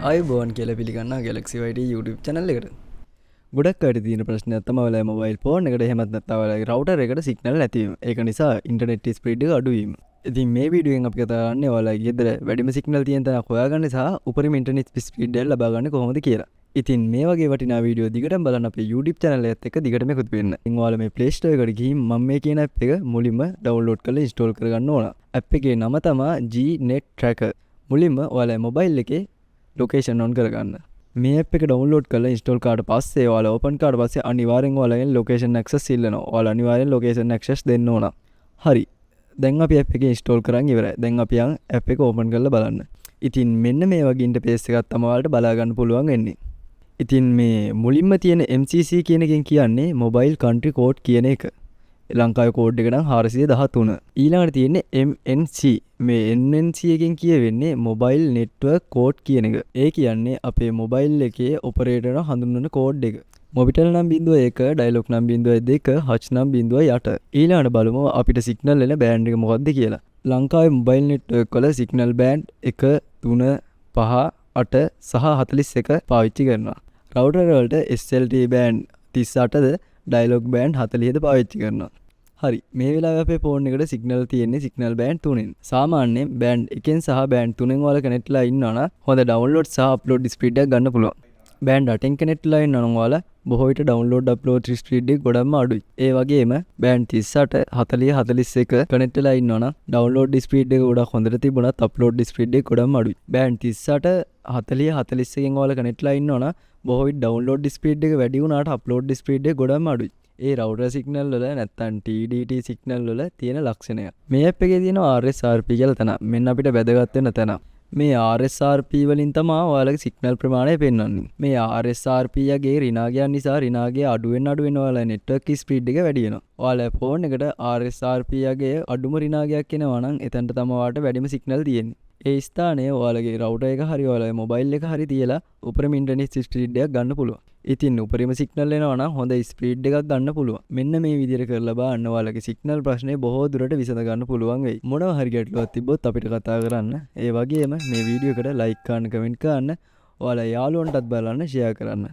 අයිබෝන් කියලා පිළිගන්න Galaxy YT YouTube channel එකට. ගොඩක් අයට තියෙන ප්‍රශ්නයක් තමයි ඔයාලා මොබයිල් ෆෝන් එකට එහෙමත් නැත්නම් ඔයාලගේ රවුටර් එකට සිග්නල් නැති වීම. ඒක නිසා ඉන්ටර්නෙට් ස්පීඩ් එක අඩු වීම. ඉතින් මේ වීඩියෝ එකෙන් අපි කතා කරන්නේ ඔයාලගේ ගෙදර වැඩිම සිග්නල් තියෙන තැනක් හොයාගන්න සහ උපරිම ඉන්ටර්නෙට් ස්පීඩ් එක ලබා ගන්න කොහොමද කියලා. ඉතින් මේ වගේ වටිනා වීඩියෝ දිගටම බලන්න අපේ YouTube channel එකත් එක්ක දිගටම එකතු වෙන්න. ඉතින් ඔයාලා මේ Play Store එකට ගිහින් මම මේ කියන app එක මුලින්ම download කරලා install කරගන්න ඕන. app එකේ නම තමයි Gnet Tracker. මුලින්ම ඔයාලා මොබයිල් එකේ location on කරගන්න. මේ app එක download කරලා install කරාට පස්සේ ඔයාලා open කරාට පස්සේ අනිවාර්යෙන් ඔයාලගෙන් location access ඉල්ලනවා. ඔයාලා අනිවාර්යෙන් location access දෙන්න ඕන. හරි. දැන් අපි app එක install කරන් ඉවරයි. දැන් අපි යන් app එක open කරලා බලන්න. ඉතින් මෙන්න මේ වගේ interface එකක් තමයි ඔයාලට බලා ගන්න පුළුවන් වෙන්නේ. ඉතින් මේ මුලින්ම තියෙන MCC කියන එකෙන් කියන්නේ mobile country code කියන එක. ලංකාවේ කෝඩ් එක නම් 413. ඊළඟට තියෙන්නේ MNC. මේ MNC එකෙන් කියවෙන්නේ mobile network code කියන එක. ඒ කියන්නේ අපේ mobile එකේ operator හඳුන්වන කෝඩ් එක. Mobitel නම් 01, Dialog නම් 02, Hutch නම් 08. ඊළඟට බලමු අපිට signal එන band එක මොකක්ද කියලා. ලංකාවේ mobile network වල signal band 1, 3, 5, 8 සහ 41 පාවිච්චි කරනවා. router වලට SLT band 38ද ඩයලොග් බෑන්ඩ් 40ද පාවිච්චි කරනවා. හරි. මේ වෙලාවේ අපේ ෆෝන් එකට සිග්නල් තියෙන්නේ සිග්නල් බෑන්ඩ් 3ෙන්. සාමාන්‍යයෙන් බෑන්ඩ් 1ෙන් සහ බෑන්ඩ් 3ෙන් ඔයාලා කනෙක්ට්ලා ඉන්නවා නම් හොඳ ඩවුන්ලෝඩ් සහ අප්ලෝඩ් ස්පීඩ් එකක් ගන්න පුළුවන්. බෑන්ඩ් 8ෙන් කනෙක්ට්ලා ඉන්නවා නම් ඔයාලා බොහෝ විට ඩවුන්ලෝඩ් අප්ලෝඩ් ස්පීඩ් එක ගොඩක්ම අඩුයි. ඒ වගේම බෑන්ඩ් 38, 40, 41 කනෙක්ට්ලා ඉන්නවා නම් ඩවුන්ලෝඩ් ස්පීඩ් එක ගොඩක් හොඳට තිබුණත් අප්ලෝඩ් ස්පීඩ් එක ගොඩක්ම අඩුයි. බෑන්ඩ් 38, 40, 41 ඔයාලා කනෙක්ට්ලා ඉන්නවා නම් බොහෝ විට ඩවුන්ලෝඩ් ස්පීඩ් එක වැඩි වුණාට අප්ලෝඩ් ස්පීඩ් එක ගොඩක්ම අඩුයි. ඒ router signal වල නැත්තම් TDT signal වල තියෙන ලක්ෂණයක්. මේ app එකේ තියෙන RSRP කියලා තැන. මෙන්න අපිට වැදගත් වෙන තැන. මේ RSRP වලින් තමයි ඔයාලගේ signal ප්‍රමාණය පෙන්වන්නේ. මේ RSRP යගේ රිනාගයන් නිසා රිනාගය අඩු වෙන ඔයාලා network speed එක වැඩි වෙනවා. ඔයාලා phone එකට RSRP යගේ අඩුම රිනාගයක් එනවා නම් එතනට තමයි ඔයාලට වැඩිම signal තියෙන්නේ. ඒ ස්ථානයේ ඔයාලගේ router එක හරි ඔයාලගේ mobile එක හරි තියලා උපරිම internet speed එකක් ගන්න පුළුවන්. ඉතින් උපරිම සිග්නල් එනවා නම් හොඳ ස්පීඩ් එකක් ගන්න පුළුවන්. මෙන්න මේ විදිහට කරලා බලන්න ඔයාලගේ සිග්නල් ප්‍රශ්නේ බොහෝ දුරට විසඳ ගන්න පුළුවන් වෙයි. මොනවා හරි ගැටලුවක් තිබ්බොත් අපිට කතා කරන්න. ඒ වගේම මේ වීඩියෝ එකට ලයික් කරන්න, කමෙන්ට් කරන්න, ඔයාලා යාළුවන්ටත් බලන්න ෂෙයා කරන්න.